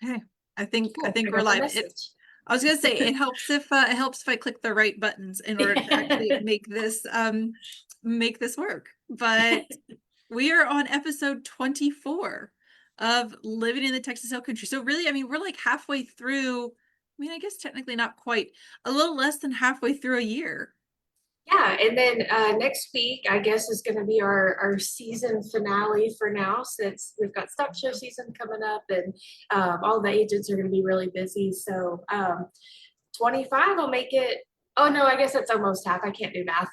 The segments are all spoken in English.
Okay. I think Pick we're up a live. message. I was gonna say it helps if I click the right buttons in order to actually make this work. But we are on episode 24 of Living in the Texas Hill Country. So really, I mean, we're like halfway through. I mean, I guess technically not quite, a little less than halfway through a year. Yeah, and then next week, I guess, is going to be our season finale for now, since we've got stock show season coming up, and all the agents are going to be really busy. So 25 will make it. Oh no, I guess it's almost half. I can't do math.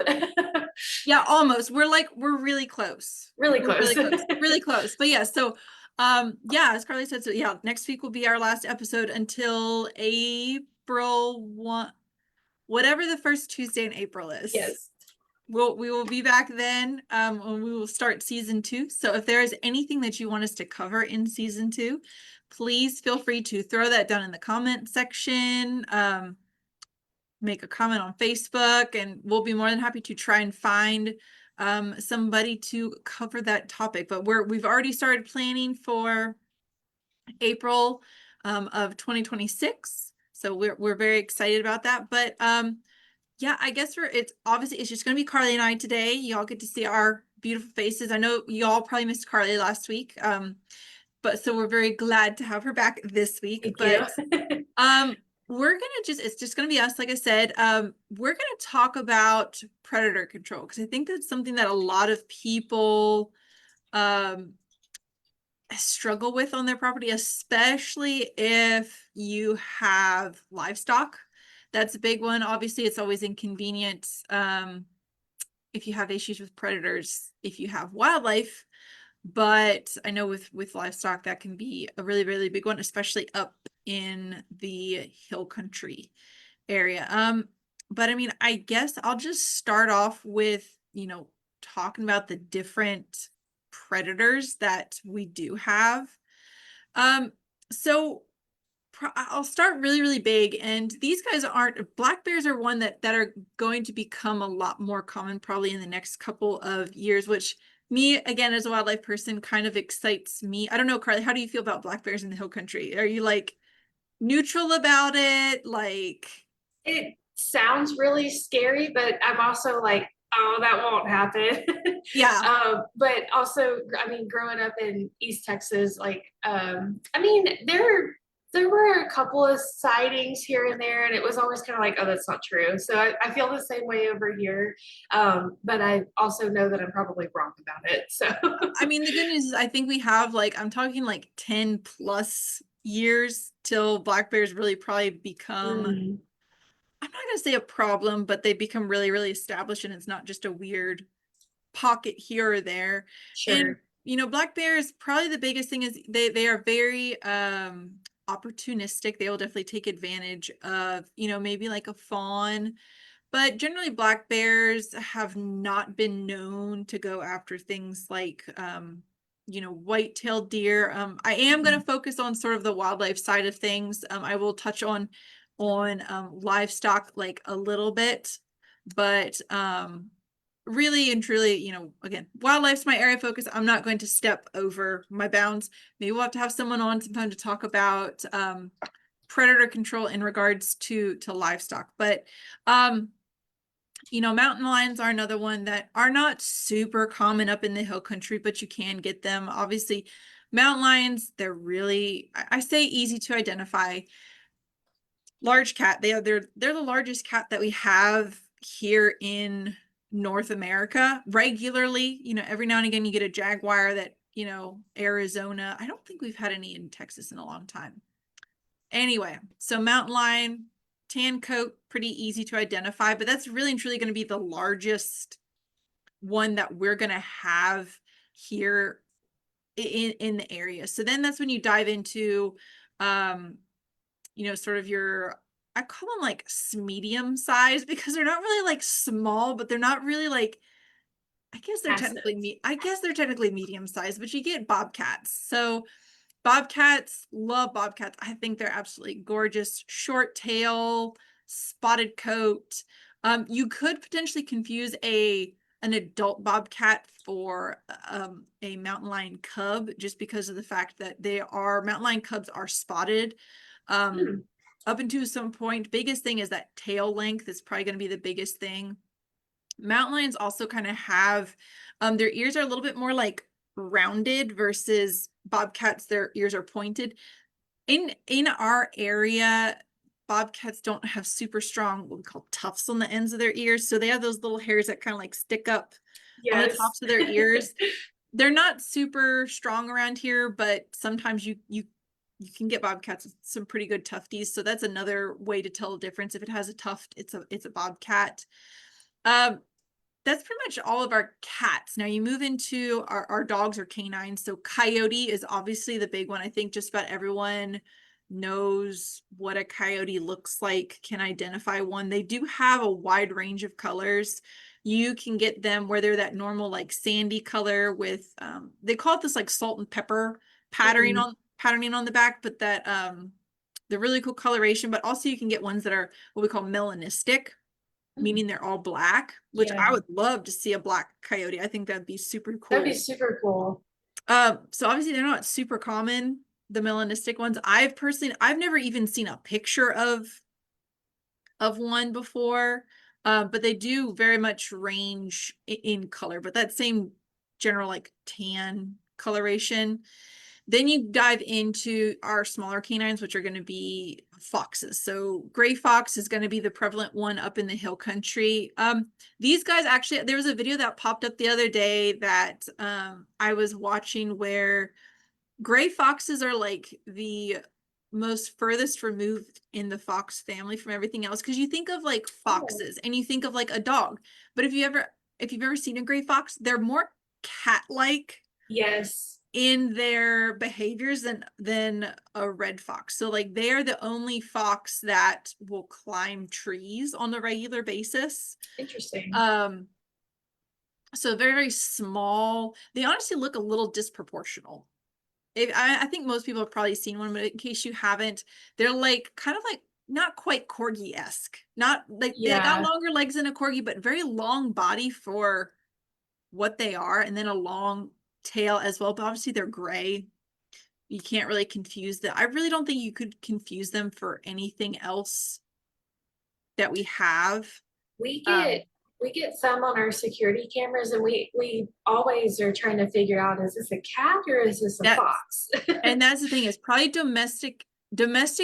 Yeah, almost. We're really close. Really We're really close. close. Really close. But yeah, so yeah, as Carly said, so yeah, next week will be our last episode until April 1, whatever the first Tuesday in April is. Yes. We will be back then, when we will start season 2. So if there is anything that you want us to cover in season 2, please feel free to throw that down in the comment section. Make a comment on Facebook, and we'll be more than happy to try and find somebody to cover that topic. But we've already started planning for April of 2026. So we're very excited about that. But yeah, I guess it's just gonna be Carly and I today. Y'all get to see our beautiful faces. I know y'all probably missed Carly last week. But so we're very glad to have her back this week. Thank you. But we're gonna it's just gonna be us, like I said. We're gonna talk about predator control because I think that's something that a lot of people um struggle with on their property, especially if you have livestock. That's a big one. Obviously, it's always inconvenient if you have issues with predators, if you have wildlife. But I know with livestock, that can be a really, really big one, especially up in the hill country area. But I mean, I guess I'll just start off with, talking about the different predators that we do have. So I'll start really, really big. And these guys black bears are one that are going to become a lot more common probably in the next couple of years, which me, again, as a wildlife person, kind of excites me. I don't know, Carly, how do you feel about black bears in the hill country? Are you like neutral about it? Like, It sounds really scary, but I'm also like, oh, that won't happen. yeah. But also, I mean, growing up in East Texas, like, I mean, there were a couple of sightings here and there, and it was always kind of like, oh, that's not true. So I feel the same way over here. But I also know that I'm probably wrong about it. So I mean, the good news is I think we have I'm talking like 10 plus years till black bears really probably become, mm, I'm not gonna say a problem, but they become really, really established and it's not just a weird pocket here or there. And sure. black bears, probably the biggest thing is they are very opportunistic. They will definitely take advantage of, maybe like a fawn. But generally black bears have not been known to go after things like white-tailed deer. I am going to focus on sort of the wildlife side of things. I will touch on livestock like a little bit, but really and truly, again, wildlife's my area of focus. I'm not going to step over my bounds. Maybe we'll have to have someone on sometime to talk about predator control in regards to livestock. But mountain lions are another one that are not super common up in the hill country, but you can get them. Obviously, mountain lions, they're really, I say, easy to identify. Large cat, they're the largest cat that we have here in North America regularly. Every now and again you get a jaguar that, Arizona. I don't think we've had any in Texas in a long time. Anyway, so mountain lion, tan coat, pretty easy to identify, but that's really and truly going to be the largest one that we're going to have here in the area. So then that's when you dive into sort of I call them like medium size because they're not really like small, but they're not really like, Massive. I guess they're technically medium sized, but you get bobcats. So bobcats, love bobcats. I think they're absolutely gorgeous. Short tail, spotted coat. You could potentially confuse a an adult bobcat for a mountain lion cub, just because of the fact that mountain lion cubs are spotted. Hmm. Up until some point, biggest thing is that tail length is probably going to be the biggest thing. Mountain lions also kind of have, their ears are a little bit more like rounded versus bobcats, their ears are pointed. In our area, bobcats don't have super strong what we call tufts on the ends of their ears, so they have those little hairs that kind of like stick up on the Yes. tops of their ears. They're not super strong around here, but sometimes you can get bobcats with some pretty good tufties, so that's another way to tell the difference. If it has a tuft, it's a bobcat. That's pretty much all of our cats. Now you move into our dogs or canines. So coyote is obviously the big one. I think just about everyone knows what a coyote looks like, can identify one. They do have a wide range of colors. You can get them where they're that normal like sandy color with they call it this like salt and pepper Mhm. patterning on the back, but that the really cool coloration. But also you can get ones that are what we call melanistic, meaning they're all black, which I Yeah, would love to see a black coyote. I think that'd be super that'd be cool. super cool. So obviously they're not super common, the melanistic ones. I've never even seen a picture of one before. But they do very much range in color, but that same general like tan coloration. Then you dive into our smaller canines, which are going to be foxes. So gray fox is going to be the prevalent one up in the hill country. These guys actually, there was a video that popped up the other day that I was watching where gray foxes are like the most furthest removed in the fox family from everything else. Because you think of like Oh, foxes and you think of like a dog, but if you've ever seen a gray fox, they're more cat-like yes. in their behaviors than a red fox. So like they're the only fox that will climb trees on a regular basis. Interesting. Um, so very, very small. They honestly look a little disproportional. I think most people have probably seen one, but in case you haven't, they're like kind of like not quite corgi-esque. Not like they got Yeah, longer legs than a corgi, but very long body for what they are, and then a long tail as well. But obviously they're gray. You can't really confuse them. I really don't think you could confuse them for anything else that we have. we Um, get we get some on our security cameras, and we always are trying to figure out, is this a cat or is this a that's fox? and that's the thing, is probably domestic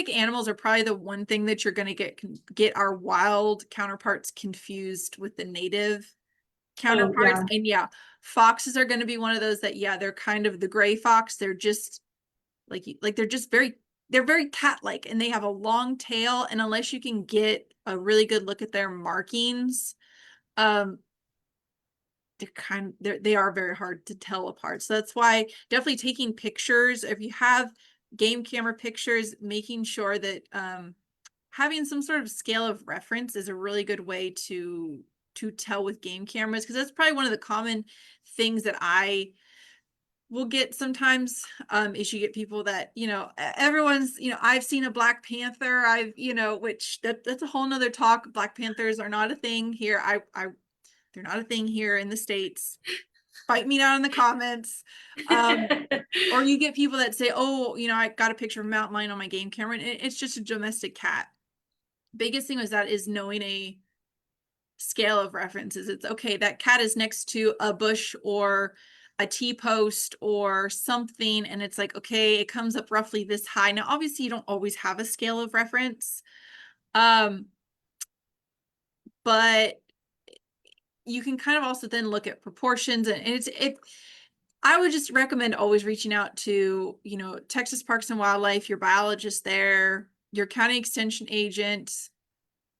animals are probably the one thing that you're going to get our wild counterparts confused with the native Oh counterparts. yeah, And yeah, foxes are going to be one of those that, yeah, they're kind of the gray fox. They're just like they're very cat-like, and they have a long tail, and unless you can get a really good look at their markings, um they are very hard to tell apart. So that's why definitely taking pictures, if you have game camera pictures, making sure that having some sort of scale of reference is a really good way to tell with game cameras, because that's probably one of the common things that I will get sometimes, is you get people that, everyone's, I've seen a Black Panther, which that's a whole nother talk. Black Panthers are not a thing here. They're not a thing here in the States. Fight me down in the comments. Or you get people that say, oh, I got a picture of a mountain lion on my game camera, and it's just a domestic cat. Biggest thing was that is knowing a scale of references. It's okay, that cat is next to a bush or a T-post or something, and it's like, okay, it comes up roughly this high. Now, obviously, you don't always have a scale of reference, but you can kind of also then look at proportions, and I would just recommend always reaching out to, Texas Parks and Wildlife, your biologist there, your county extension agent,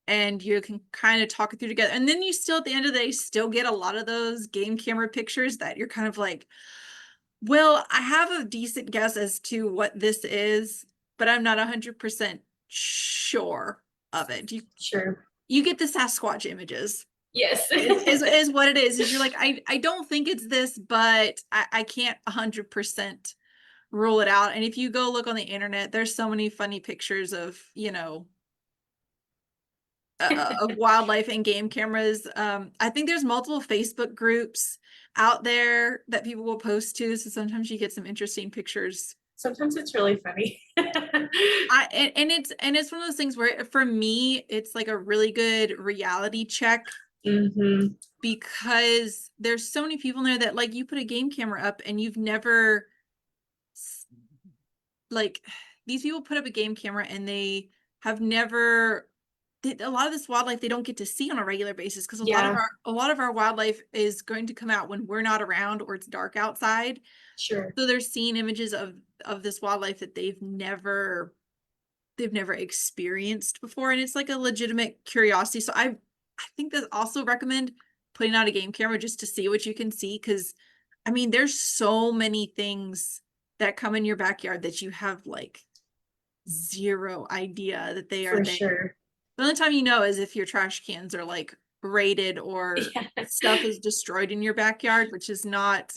and you can kind of talk it through together. And then you still, at the end of the day, still get a lot of those game camera pictures that you're kind of like, well, I have a decent guess as to what this is, but I'm not 100% sure of it. sure. You get the Sasquatch images. Yes. Is what it is you're like, I don't think it's this, but I can't 100% rule it out. And if you go look on the internet, there's so many funny pictures of, of wildlife and game cameras. I think there's multiple Facebook groups out there that people will post to, so sometimes you get some interesting pictures. Sometimes it's really funny. And it's one of those things where for me it's like a really good reality check, Hmm. because there's so many people in there that, like, you put a game camera up and you've never like these people put up a game camera and they have never a lot of this wildlife they don't get to see on a regular basis, because Yeah, a lot of our wildlife is going to come out when we're not around or it's dark outside. sure. So they're seeing images of this wildlife that they've never experienced before, and it's like a legitimate curiosity. So I think that also recommend putting out a game camera just to see what you can see, because I mean there's so many things that come in your backyard that you have like zero idea that they are For there. sure. The only time you know is if your trash cans are like raided or Yeah. stuff is destroyed in your backyard, which is not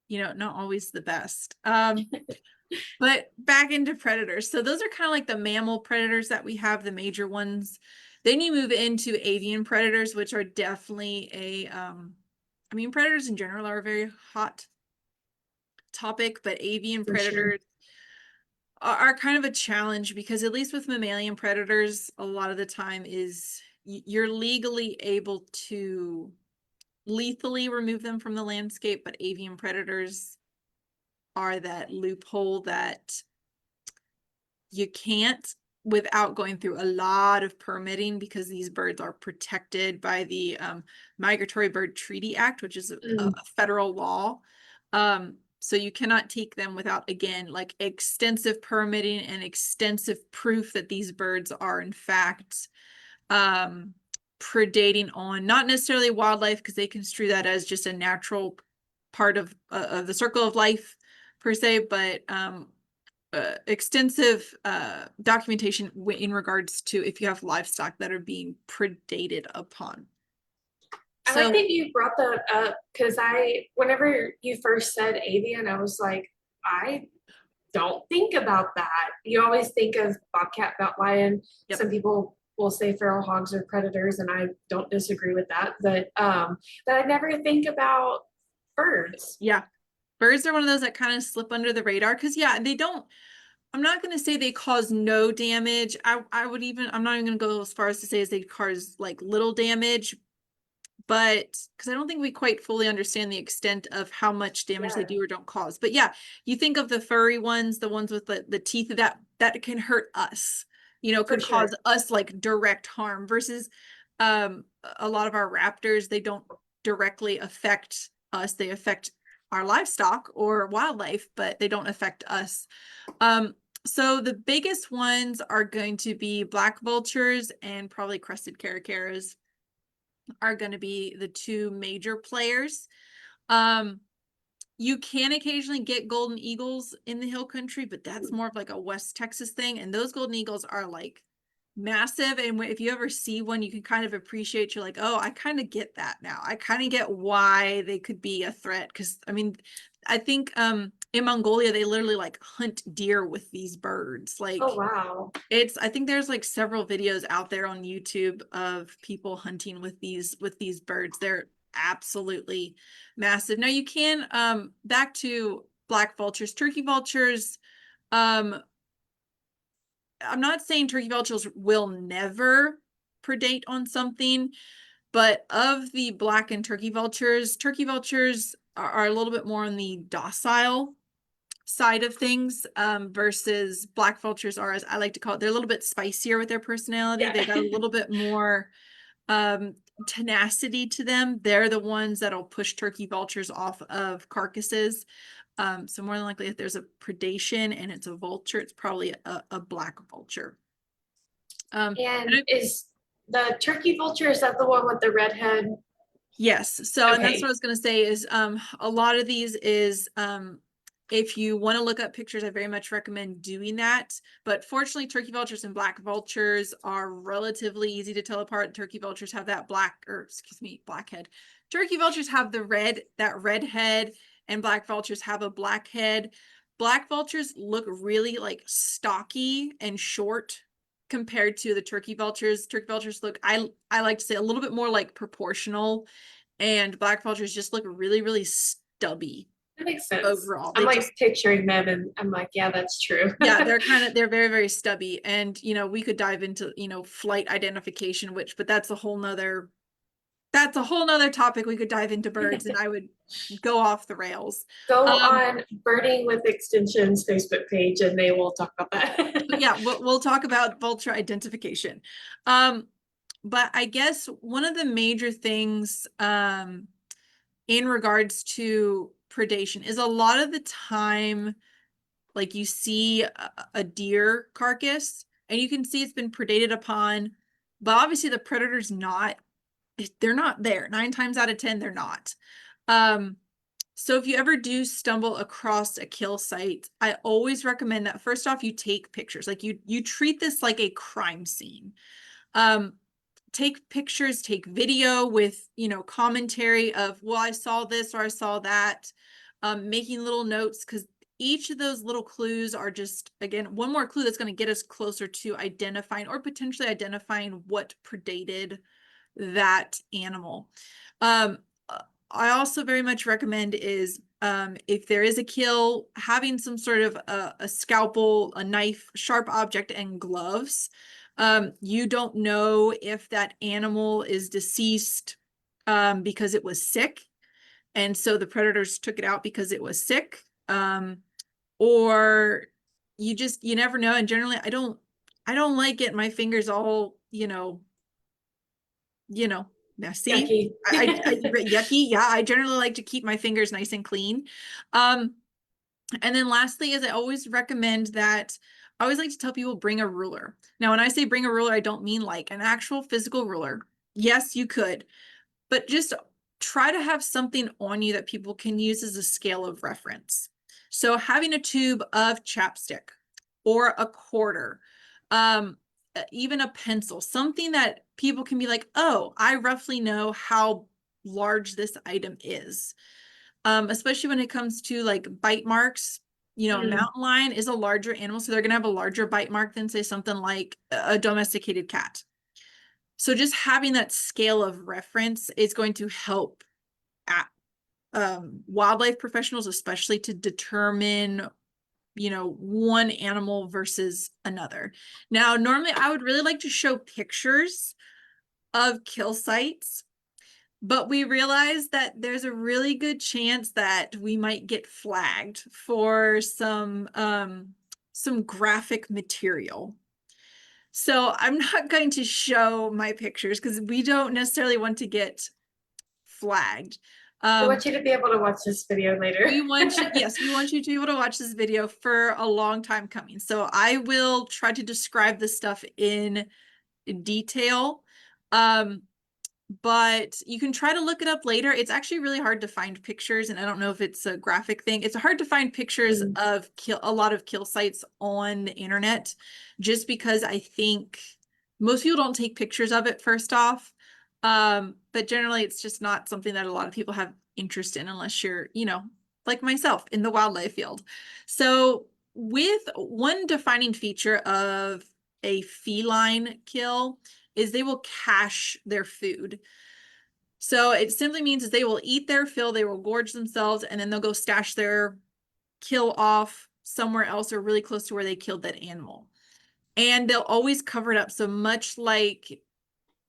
not always the best. But back into predators. So those are kind of like the mammal predators that we have, the major ones. Then you move into avian predators, which are definitely I mean, predators in general are a very hot topic, but avian For sure. predators are kind of a challenge, because at least with mammalian predators, a lot of the time is you're legally able to lethally remove them from the landscape, but avian predators are that loophole that you can't without going through a lot of permitting, because these birds are protected by the Migratory Bird Treaty Act, which is a Mm. federal law. So you cannot take them without, again, like extensive permitting and extensive proof that these birds are in fact predating on not necessarily wildlife, because they construe that as just a natural part of the circle of life per se, but extensive documentation in regards to if you have livestock that are being predated upon. I like So that you brought that up because whenever you first said avian, I was like, I don't think about that. You always think of bobcat, mountain lion. yep. Some people will say feral hogs are predators, and I don't disagree with that. But I never think about birds. Yeah. Birds are one of those that kind of slip under the radar, because yeah, they don't, I'm not going to say they cause no damage. I'm not even going to go as far as to say as they cause like little damage, but because I don't think we quite fully understand the extent of how much damage they Yeah, do or don't cause. But yeah, you think of the furry ones, the ones with the teeth that can hurt us, for could cause sure. us like direct harm, versus a lot of our raptors, they don't directly affect us. They affect our livestock or wildlife, but they don't affect us. So the biggest ones are going to be black vultures and probably crested caracaras are going to be the two major players. Um, you can occasionally get golden eagles in the hill country, but that's more of like a West Texas thing. And those golden eagles are like massive. And if you ever see one, you can kind of appreciate, you're like, oh, I kind of get that now. I kind of get why they could be a threat. Cause I mean, I think in Mongolia, they literally like hunt deer with these birds. Oh Like wow. I think there's like several videos out there on YouTube of people hunting with these birds. They're absolutely massive. Now you can back to black vultures, turkey vultures. Um I'm not saying turkey vultures will never predate on something, but of the black and turkey vultures are a little bit more on the docile side of things, versus black vultures are, as I like to call it, they're a little bit spicier with their personality. Yeah. They got a little bit more um, tenacity to them. They're the ones that'll push turkey vultures off of carcasses. So more than likely, if there's a predation and it's a vulture, it's probably a black vulture. And And is the turkey vulture, is that the one with the red head? yes. So, and that's what I Okay. was going to say is, a lot of these is, if you want to look up pictures, I very much recommend doing that. But fortunately, turkey vultures and black vultures are relatively easy to tell apart. Turkey vultures have that black head. Turkey vultures have that red head, and black vultures have a black head. Black vultures look really like stocky and short compared to the turkey vultures. Turkey vultures look, I like to say, a little bit more like proportional, and black vultures just look really, really stubby That makes sense. overall. I'm They like just, picturing them and I'm like, yeah, that's true. yeah, they're very, very stubby. And, we could dive into, flight identification, but that's a whole nother topic. We could dive into birds and I would go off the rails. Go Um, on Birding with Extensions Facebook page and they will talk about but that. yeah, we'll talk about vulture identification. But I guess one of the major things in regards to predation is a lot of the time, like you see a deer carcass and you can see it's been predated upon, but obviously the predator's not, they're not there. 9 times out of 10, they're not. So if you ever do stumble across a kill site, I always recommend that first off, you take pictures. Like you treat this like a crime scene. Um, take pictures, take video with, commentary of, well, I saw this or I saw that, making little notes, because each of those little clues are just, again, one more clue that's going to get us closer to identifying or potentially identifying what predated that animal. Um, I also very much recommend is if there is a kill, having some sort of a scalpel, a knife, sharp object, and gloves. You don't know if that animal is deceased because it was sick, and so the predators took it out because it was sick, or you never know. And generally, I don't like getting my fingers all messy. Yucky. Yucky. Yeah, I generally like to keep my fingers nice and clean. And then lastly is I always recommend that I always like to tell people bring a ruler. Now, when I say bring a ruler, I don't mean like an actual physical ruler. Yes, you could, but just try to have something on you that people can use as a scale of reference. So having a tube of chapstick or a quarter, even a pencil, something that people can be like, oh, I roughly know how large this item is. Especially when it comes to like bite marks. A Mm. mountain lion is a larger animal, so they're going to have a larger bite mark than, say, something like a domesticated cat. So just having that scale of reference is going to help at, wildlife professionals, especially to determine, one animal versus another. Now, normally I would really like to show pictures of kill sites, but we realize that there's a really good chance that we might get flagged for some graphic material. So I'm not going to show my pictures because we don't necessarily want to get flagged. I want you to be able to watch this video later. Yes, we want you to be able to watch this video for a long time coming. So I will try to describe this stuff in detail. But you can try to look it up later. It's actually really hard to find pictures, and I don't know if it's a graphic thing. It's hard to find pictures of a lot of kill sites on the internet, just because I think most people don't take pictures of it first off. But generally it's just not something that a lot of people have interest in unless you're, like myself in the wildlife field. So with one defining feature of a feline kill is they will cache their food. So it simply means is they will eat their fill, they will gorge themselves, and then they'll go stash their kill off somewhere else or really close to where they killed that animal. And they'll always cover it up. So much like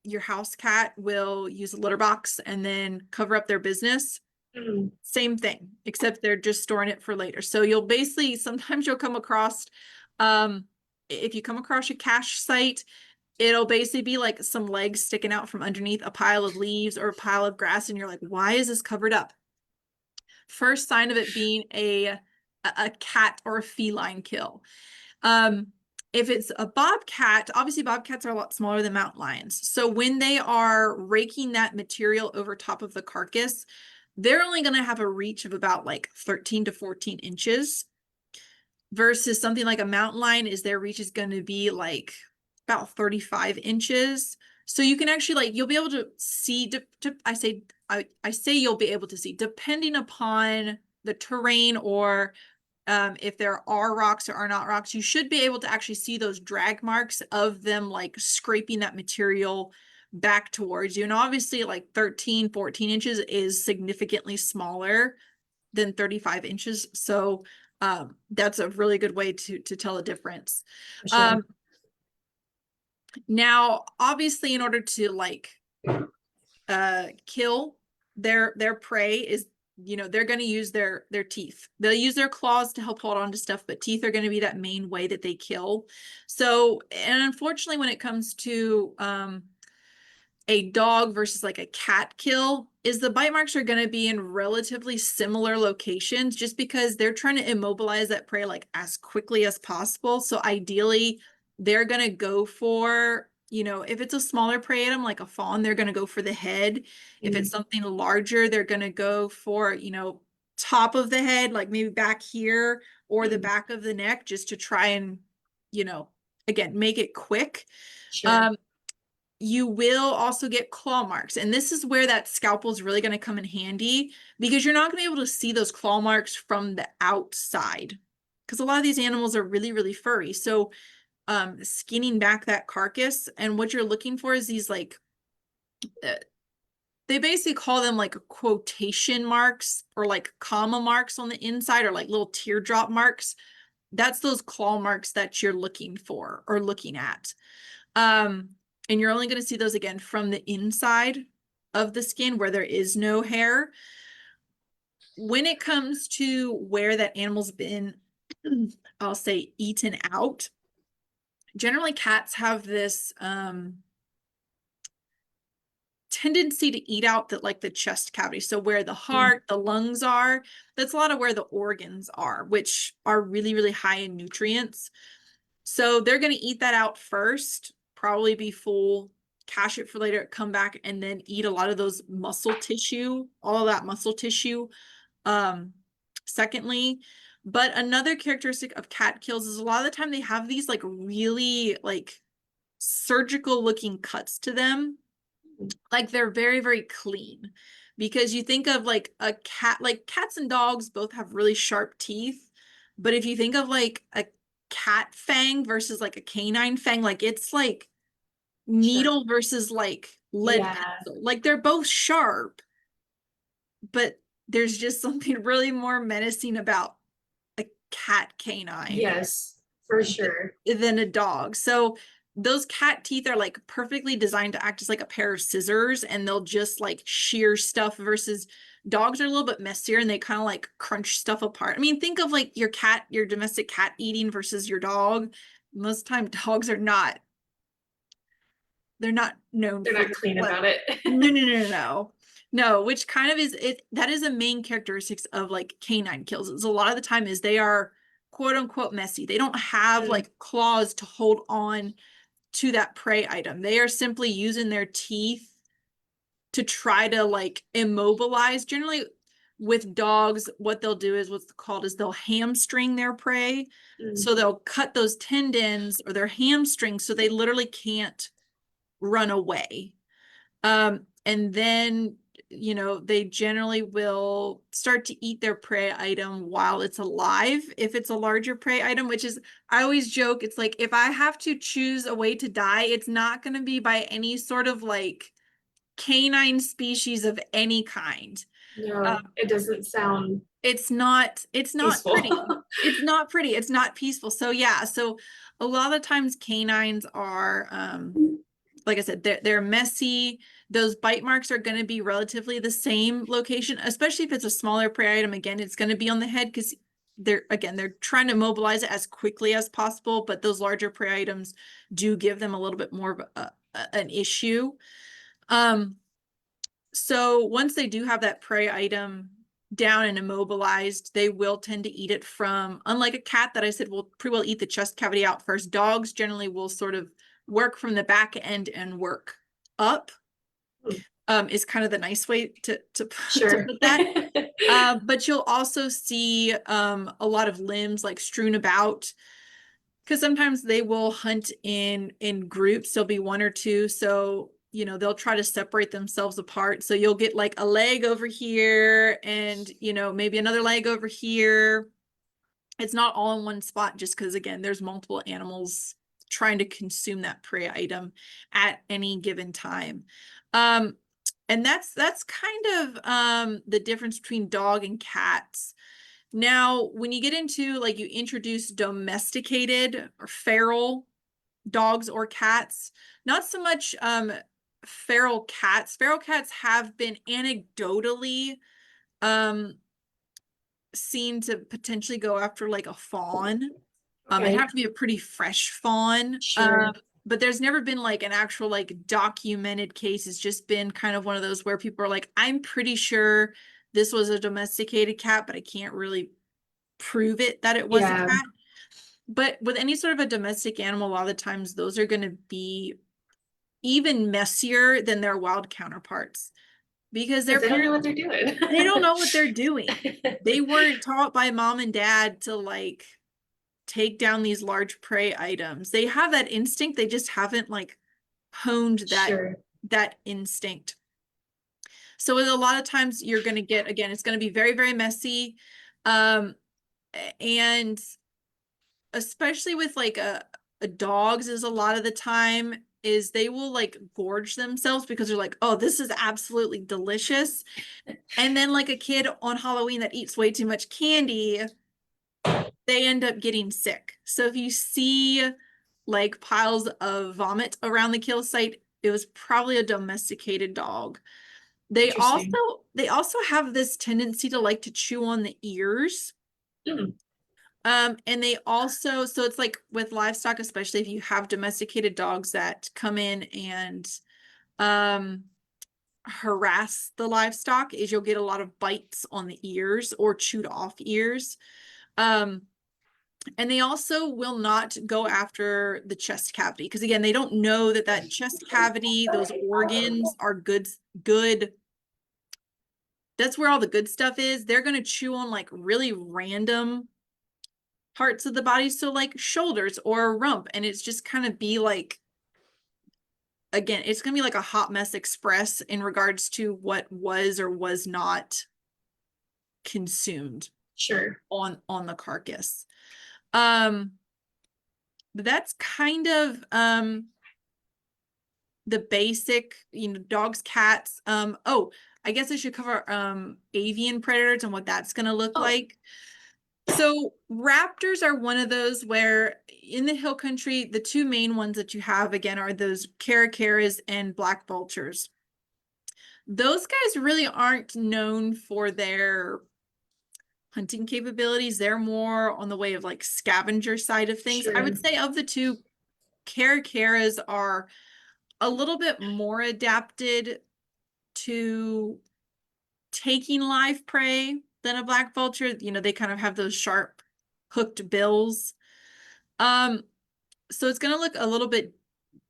your house cat will use a litter box and then cover up their business. Mm. Same thing, except they're just storing it for later. So you'll basically, sometimes you'll come across, if you come across a cache site, it'll basically be like some legs sticking out from underneath a pile of leaves or a pile of grass. And you're like, why is this covered up? First sign of it being a cat or a feline kill. If it's a bobcat, obviously bobcats are a lot smaller than mountain lions. So when they are raking that material over top of the carcass, they're only going to have a reach of about like 13 to 14 inches versus something like a mountain lion is their reach is going to be like about 35 inches. So you can actually you'll be able to see, I say you'll be able to see depending upon the terrain or If there are rocks or are not rocks, you should be able to actually see those drag marks of them like scraping that material back towards you. And obviously like 13, 14 inches is significantly smaller than 35 inches. So that's a really good way to tell the difference. Sure. Now, obviously, in order to like kill their prey is, you know, they're going to use their teeth. They'll use their claws to help hold on to stuff, but teeth are going to be that main way that they kill. So, and unfortunately, when it comes to a dog versus like a cat kill, is the bite marks are going to be in relatively similar locations just because they're trying to immobilize that prey like as quickly as possible. So ideally, they're going to go for, you know, if it's a smaller prey item like a fawn, they're going to go for the head. If it's something larger, they're going to go for, you know, top of the head, like maybe back here or the back of the neck, just to try and, you know, again, make it quick. Sure. You will also get claw marks. And this is where that scalpel is really going to come in handy because you're not going to be able to see those claw marks from the outside because a lot of these animals are really, really furry. So skinning back that carcass, and what you're looking for is these like, they basically call them like quotation marks or like comma marks on the inside or like little teardrop marks. That's those claw marks that you're looking for or looking at. And you're only going to see those again from the inside of the skin where there is no hair. When it comes to where that animal's been, I'll say eaten out, generally cats have this tendency to eat out the chest cavity. So where the heart, the lungs are, that's a lot of where the organs are, which are really, really high in nutrients. So they're going to eat that out first, probably be full, cache it for later, come back, and then eat a lot of those muscle tissue, all of that muscle tissue. Secondly, but another characteristic of cat kills is a lot of the time they have these like really like surgical looking cuts to them. Like they're very, very clean because you think of like a cat, like cats and dogs both have really sharp teeth. But if you think of like a cat fang versus like a canine fang, like it's like Sure. needle versus like lead Yeah. pencil. Like they're both sharp, but there's just something really more menacing about a cat canine Yes, for sure. than a dog. So those cat teeth are like perfectly designed to act as like a pair of scissors and they'll just like shear stuff versus dogs are a little bit messier and they kind of like crunch stuff apart. I mean, think of like your cat, your domestic cat eating versus your dog. Most of the time dogs are not, they're not known They're for not this. clean about it. No, no, no, no, no. No, which kind of is it, that is a main characteristics of like canine kills. Is a lot of the time is they are quote unquote messy. They don't have like claws to hold on to that prey item. They are simply using their teeth to try to like immobilize. Generally with dogs, what they'll do is what's called is they'll hamstring their prey. So they'll cut those tendons or their hamstrings so they literally can't run away. And then, you know, they generally will start to eat their prey item while it's alive. If it's a larger prey item, which is, I always joke, it's like, if I have to choose a way to die, it's not going to be by any sort of like canine species of any kind. No, it doesn't sound It's not peaceful. pretty. It's not pretty. It's not peaceful. So yeah, so a lot of times canines are like I said, they're messy. Those bite marks are going to be relatively the same location, especially if it's a smaller prey item. Again, it's going to be on the head because they're trying to mobilize it as quickly as possible. But those larger prey items do give them a little bit more of an issue. So once they do have that prey item down and immobilized, they will tend to eat it from, unlike a cat that I said will pretty well eat the chest cavity out first. Dogs generally will sort of work from the back end and work up. Is kind of the nice way to Sure. put that. But you'll also see a lot of limbs like strewn about because sometimes they will hunt in groups. There'll be one or two, so you know they'll try to separate themselves apart. So you'll get like a leg over here, and you know maybe another leg over here. It's not all in one spot just because, again, there's multiple animals trying to consume that prey item at any given time. Um, and that's kind of the difference between dog and cats. Now, when you get into like you introduce domesticated or feral dogs or cats, not so much feral cats. Feral cats have been anecdotally um seen to potentially go after like a fawn. It'd Okay, have to be a pretty fresh fawn. sure. But there's never been like an actual like documented case. It's just been kind of one of those where people are like, I'm pretty sure this was a domesticated cat, but I can't really prove it that it was a Yeah, cat. But with any sort of a domestic animal, a lot of the times those are going to be even messier than their wild counterparts because their because they don't know parents, what they're doing. they don't know what they're doing. They weren't taught by mom and dad to like take down these large prey items. They have that instinct, they just haven't like honed Sure. that instinct. So with a lot of times you're going to get, again, it's going to be very, very messy. Um, and especially with like a dogs is a lot of the time is they will like gorge themselves because they're like, oh, this is absolutely delicious. And then like a kid on Halloween that eats way too much candy, they end up getting sick. So if you see like piles of vomit around the kill site, it was probably a domesticated dog. They also Interesting. they also have this tendency to like to chew on the ears. Mm, And they also, so it's like with livestock, especially if you have domesticated dogs that come in and um harass the livestock, is you'll get a lot of bites on the ears or chewed off ears. Um, and they also will not go after the chest cavity because again, they don't know that that chest cavity, those organs are good. That's where all the good stuff is. They're going to chew on like really random parts of the body. So like shoulders or a rump. And it's just kind of be like, again, it's going to be like a hot mess express in regards to what was or was not consumed sure. on the carcass. Um, but that's kind of the basic, dogs, cats. Oh, I guess I should cover avian predators and what that's going to look Oh, like. So raptors are one of those where in the hill country, the two main ones that you have again are those caracaras and black vultures. Those guys really aren't known for their hunting capabilities. They're more on the way of like scavenger side of things. I would sure. say of the two, caracaras are a little bit more adapted to taking live prey than a black vulture. They kind of have those sharp hooked bills. Um, so it's going to look a little bit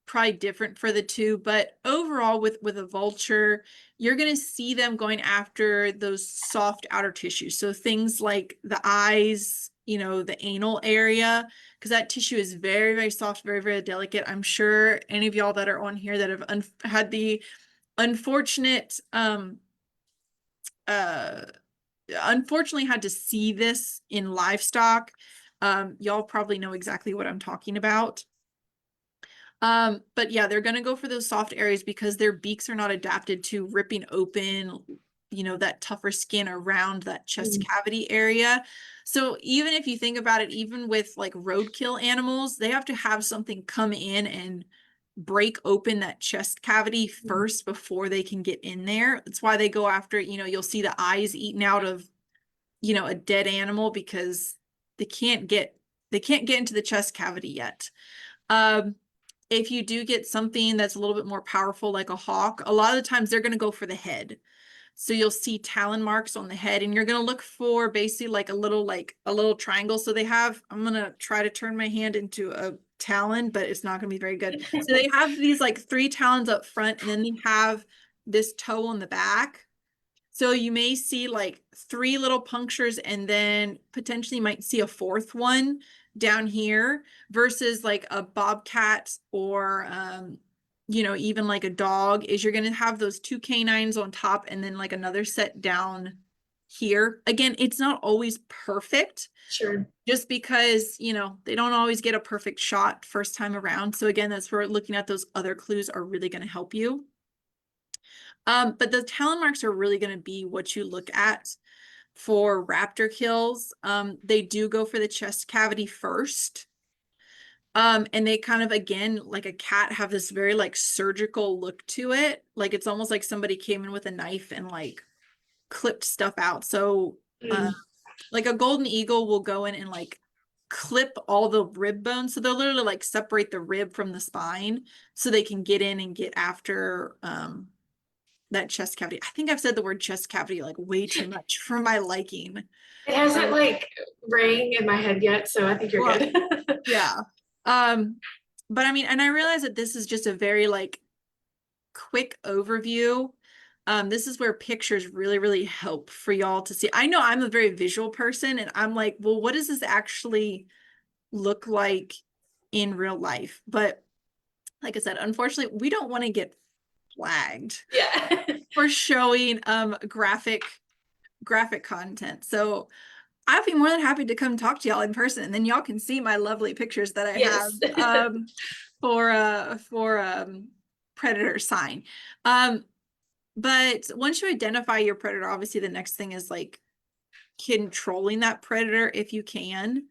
probably different for the two, but overall with a vulture, you're going to see them going after those soft outer tissues. So things like the eyes, the anal area, because that tissue is very, very soft, very, very delicate. I'm sure any of y'all that are on here that have had the unfortunate uh unfortunately had to see this in livestock, y'all probably know exactly what I'm talking about. But yeah, they're gonna go for those soft areas because their beaks are not adapted to ripping open, that tougher skin around that chest Mm, cavity area. So even if you think about it, even with like roadkill animals, they have to have something come in and break open that chest cavity mm, first before they can get in there. That's why they go after, you'll see the eyes eaten out of, a dead animal because they can't get they can't get into the chest cavity yet. Um, if you do get something that's a little bit more powerful, like a hawk, a lot of the times they're going to go for the head. So you'll see talon marks on the head, and you're going to look for basically like a little triangle. So they have, I'm going to try to turn my hand into a talon, but it's not going to be very good. So they have these like three talons up front, and then they have this toe on the back. So you may see like three little punctures and then potentially might see a fourth one down here versus like a bobcat or even like a dog is you're going to have those two canines on top and then like another set down here. Again, it's not always perfect Sure. just because, you know, they don't always get a perfect shot first time around. So again, that's where looking at those other clues are really going to help you. But the talon marks are really going to be what you look at for raptor kills. They do go for the chest cavity first. And they kind of, again, like a cat, have this very like surgical look to it. Like it's almost like somebody came in with a knife and like clipped stuff out. So Mm. like a golden eagle will go in and like clip all the rib bones. So they'll literally like separate the rib from the spine so they can get in and get after that chest cavity. I think I've said the word chest cavity like way too much for my liking. It hasn't like rang in my head yet, so I think you're Well, good. yeah. But I mean, and I realize that this is just a very like quick overview. This is where pictures really, really help for y'all to see. I know I'm a very visual person and I'm like, well, what does this actually look like in real life? But like I said, unfortunately, we don't want to get flagged Yeah. for showing graphic content. So I'd be more than happy to come talk to y'all in person, and then y'all can see my lovely pictures that I have Yes. for predator sign. But once you identify your predator, obviously the next thing is like controlling that predator if you can.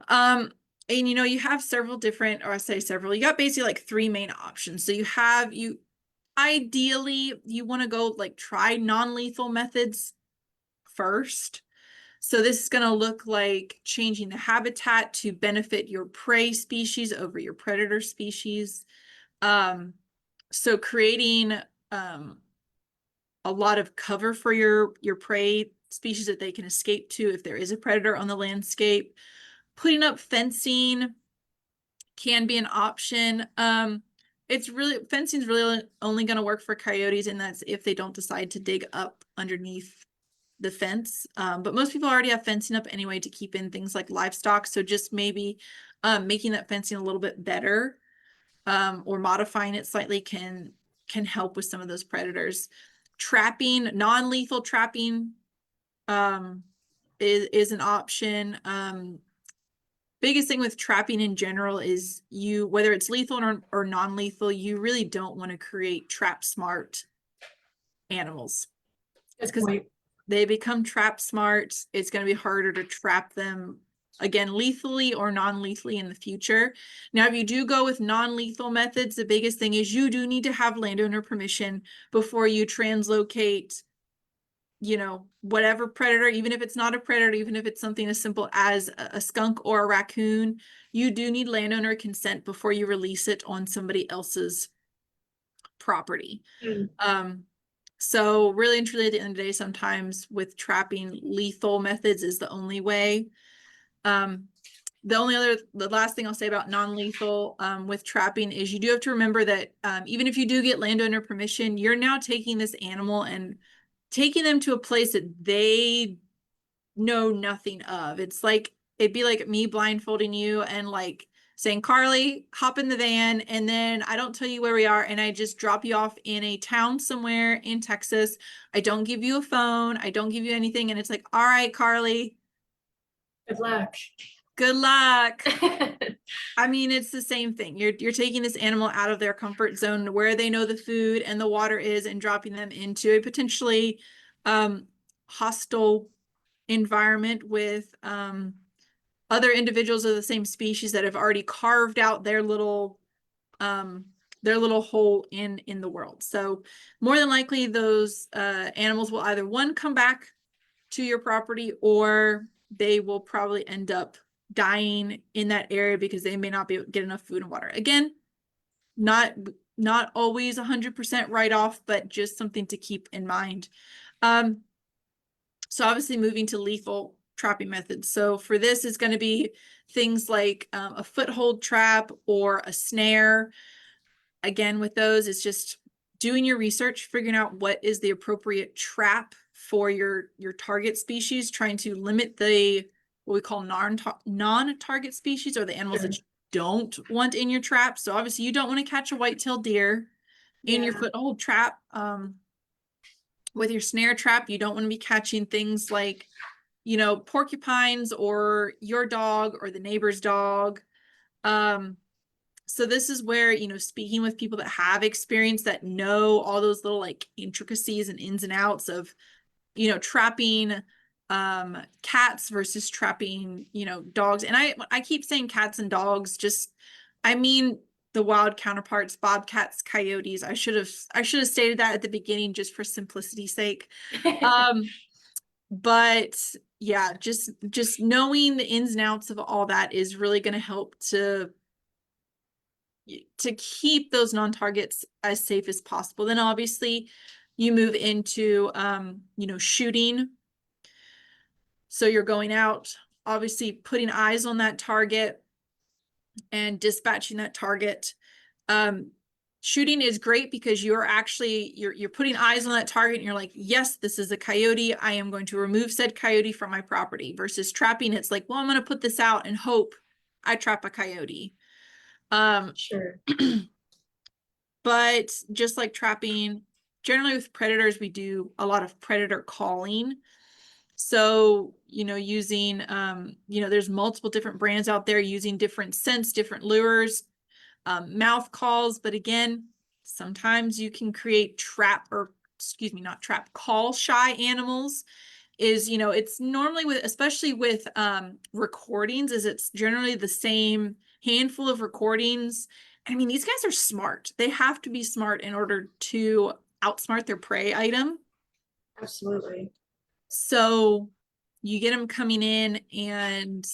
And you know, you have several different, or I say several, you got basically like three main options. So you ideally you want to go like try non-lethal methods first. So this is going to look like changing the habitat to benefit your prey species over your predator species. So creating a lot of cover for your prey species that they can escape to if there is a predator on the landscape. Putting up fencing can be an option. It's really fencing is really only going to work for coyotes, and that's if they don't decide to dig up underneath the fence. But most people already have fencing up anyway to keep in things like livestock. So just maybe making that fencing a little bit better or modifying it slightly can help with some of those predators. Trapping, non-lethal trapping is an option. Biggest thing with trapping in general is whether it's lethal or non-lethal, you really don't want to create trap smart animals. Good Because point. they become trap smart. It's going to be harder to trap them again, lethally or non-lethally in the future. Now, if you do go with non-lethal methods, the biggest thing is you do need to have landowner permission before you translocate, you know, whatever predator, even if it's not a predator, even if it's something as simple as a skunk or a raccoon, you do need landowner consent before you release it on somebody else's property. Mm. So really and truly at the end of the day, sometimes with trapping, lethal methods is the only way. The last thing I'll say about non-lethal with trapping is you do have to remember that even if you do get landowner permission, you're now taking this animal and taking them to a place that they know nothing of. It'd be like me blindfolding you and like saying, Carly, hop in the van, and then I don't tell you where we are, and I just drop you off in a town somewhere in Texas. I don't give you a phone, I don't give you anything, and it's like, all right, Carly, Good luck. good luck. I mean, it's the same thing. You're taking this animal out of their comfort zone where they know the food and the water is and dropping them into a potentially hostile environment with other individuals of the same species that have already carved out their little hole in the world. So more than likely those animals will either one come back to your property or they will probably end up dying in that area because they may not be able to get enough food and water. Again, not always 100% write off, but just something to keep in mind. So obviously moving to lethal trapping methods. So for this is going to be things like a foothold trap or a snare. Again, with those, it's just doing your research, figuring out what is the appropriate trap for your target species, trying to limit what we call non-target species or the animals Sure. that you don't want in your trap. So obviously you don't want to catch a white-tailed deer in your Yeah. foothold trap. with your snare trap, you don't want to be catching things like, porcupines or your dog or the neighbor's dog. So this is where, speaking with people that have experience, that know all those little like intricacies and ins and outs of, trapping cats versus trapping, dogs. And I keep saying cats and dogs, just I mean the wild counterparts, bobcats, coyotes. I should have stated that at the beginning just for simplicity's sake. Um, but yeah, just knowing the ins and outs of all that is really going to help to keep those non-targets as safe as possible. Then obviously you move into shooting. So you're going out, obviously putting eyes on that target and dispatching that target. Shooting is great because you're putting eyes on that target and you're like, yes, this is a coyote. I am going to remove said coyote from my property. Versus trapping, it's like, well, I'm going to put this out and hope I trap a coyote. Sure. But just like trapping, generally with predators, we do a lot of predator calling. So, using, there's multiple different brands out there using different scents, different lures, mouth calls. But again, sometimes you can create not trap, call shy animals. It's normally especially with recordings, it's generally the same handful of recordings. I mean, these guys are smart. They have to be smart in order to outsmart their prey item. Absolutely. So you get them coming in and,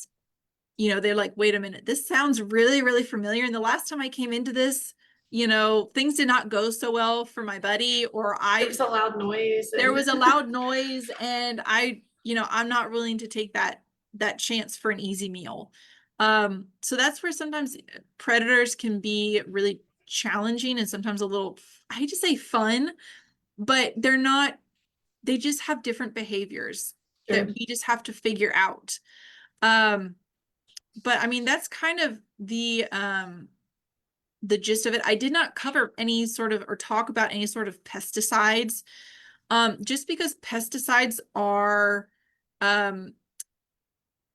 they're like, wait a minute, this sounds really, really familiar. And the last time I came into this, things did not go so well for my buddy, or It was a loud noise there and was a loud noise, and I'm not willing to take that chance for an easy meal. So that's where sometimes predators can be really challenging and sometimes a little, I hate to say fun, but they just have different behaviors that sure. we just have to figure out. But I mean, that's kind of the gist of it. I did not cover any sort of or talk about any sort of pesticides, just because pesticides are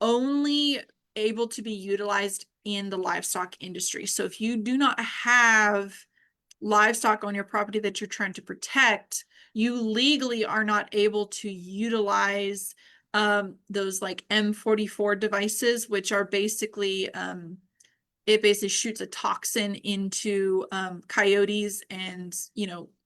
only able to be utilized in the livestock industry. So if you do not have livestock on your property that you're trying to protect, you legally are not able to utilize those like M44 devices, which are basically it basically shoots a toxin into coyotes and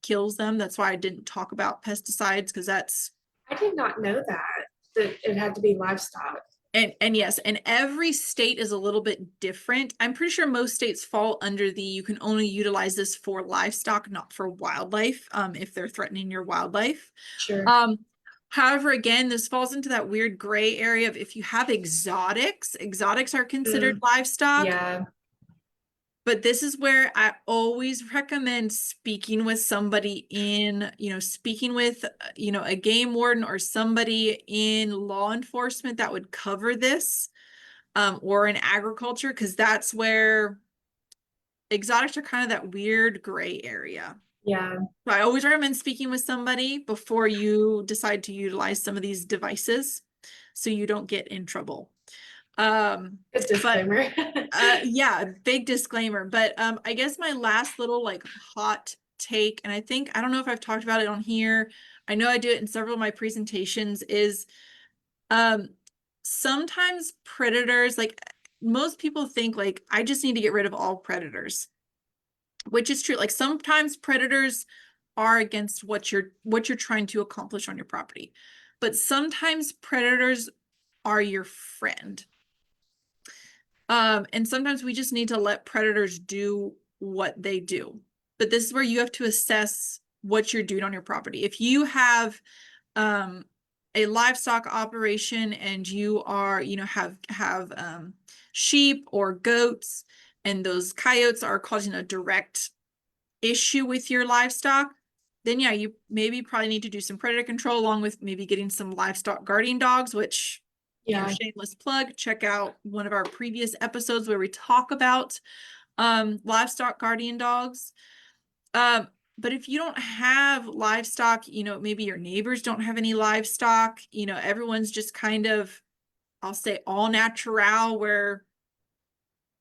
kills them. That's why I didn't talk about pesticides, because that's I did not know that it had to be livestock. and yes, and every state is a little bit different. I'm pretty sure most states fall under you can only utilize this for livestock, not for wildlife, if they're threatening your wildlife. Sure. However, again, this falls into that weird gray area of if you have exotics are considered Mm, livestock. yeah. But this is where I always recommend speaking with somebody speaking with, a game warden or somebody in law enforcement that would cover this, or in agriculture, because that's where exotics are kind of that weird gray area. Yeah. So I always recommend speaking with somebody before you decide to utilize some of these devices so you don't get in trouble. Good But disclaimer. yeah, big disclaimer. But I guess my last little like hot take, and I don't know if I've talked about it on here. I know I do it in several of my presentations, is um sometimes predators, like most people think like I just need to get rid of all predators, which is true. Like sometimes predators are against what you're trying to accomplish on your property. But sometimes predators are your friend. And sometimes we just need to let predators do what they do. But this is where you have to assess what you're doing on your property. If you have a livestock operation and you are, have sheep or goats, and those coyotes are causing a direct issue with your livestock, then yeah, you maybe probably need to do some predator control along with maybe getting some livestock guardian dogs, which Yeah. shameless plug, check out one of our previous episodes where we talk about livestock guardian dogs. But if you don't have livestock, you know, maybe your neighbors don't have any livestock, you know, everyone's just kind of, I'll say all natural, where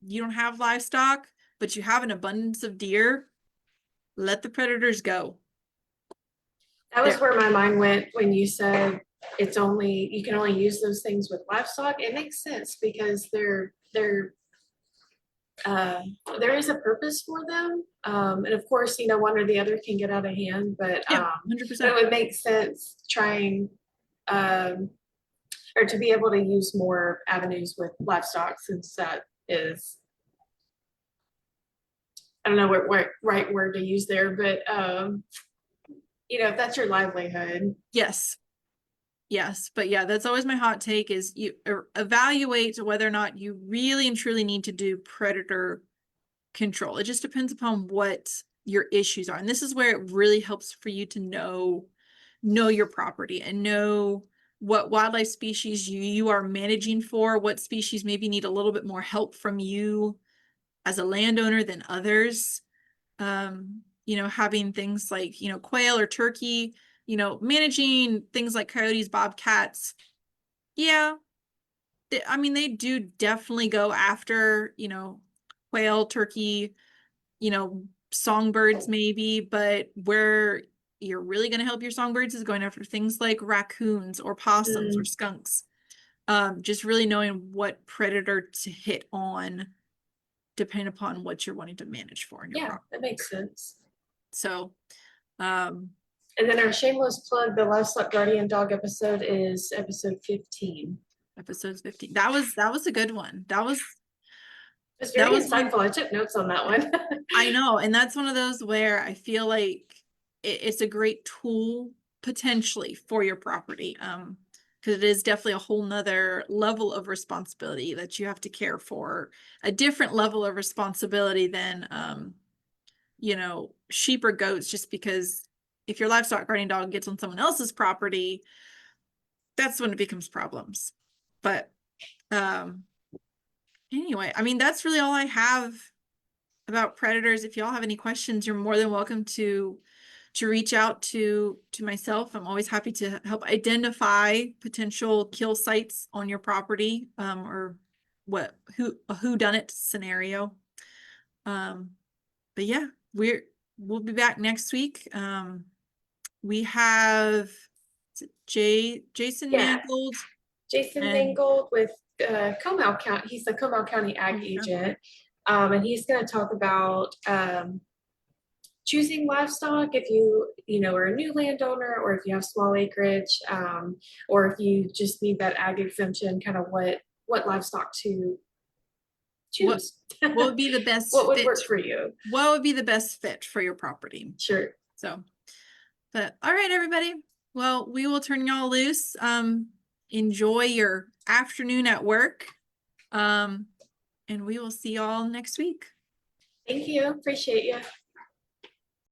you don't have livestock, but you have an abundance of deer, let the predators go. That was There. where my mind went when you said you can only use those things with livestock. It makes sense because uh, there is a purpose for them. And of course, you know, one or the other can get out of hand, but Yeah, it 100%. would make sense trying um, or to be able to use more avenues with livestock, since that is, I don't know what right word to use there, but you know, if that's your livelihood. Yes. Yes, but yeah, that's always my hot take is you evaluate whether or not you really and truly need to do predator control. It just depends upon what your issues are. And this is where it really helps for you to know your property and know what wildlife species you are managing for, what species maybe need a little bit more help from you as a landowner than others. You know, having things like, you know, quail or turkey, you know, managing things like coyotes, bobcats. Yeah, I mean, they do definitely go after, you know, quail, turkey, you know, songbirds maybe, but where you're really going to help your songbirds is going after things like raccoons or possums or Mm, skunks. Just really knowing what predator to hit on, depending upon what you're wanting to manage for in your yeah, property. that makes sense. So, um, And then our shameless plug, the Livestock Guardian Dog episode is episode 15. episode 15. That was a good one. That was It's that very was one. insightful. I took notes on that one. I know, and that's one of those where I feel like it's a great tool potentially for your property. Because it is definitely a whole nother level of responsibility that you have to care for, a different level of responsibility than you know, sheep or goats, just because if your livestock guardian dog gets on someone else's property, that's when it becomes problems. But um anyway, I mean, that's really all I have about predators. If y'all have any questions, you're more than welcome to reach out to myself. I'm always happy to help identify potential kill sites on your property, or a who done it scenario. Um, but yeah, we'll be back next week. We have Jason Yeah, Mangold Jason and Mangold with Comal County. He's the Comal County Ag Agent. And he's going to talk about choosing livestock if you know are a new landowner, or if you have small acreage, or if you just need that ag exemption, kind of what livestock to what choose. what would be the best What would fit? work for you? What would be the best fit for your property? Sure. So, but all right, everybody. Well, we will turn y'all loose. Enjoy your afternoon at work. And we will see y'all next week. Thank you. Appreciate you.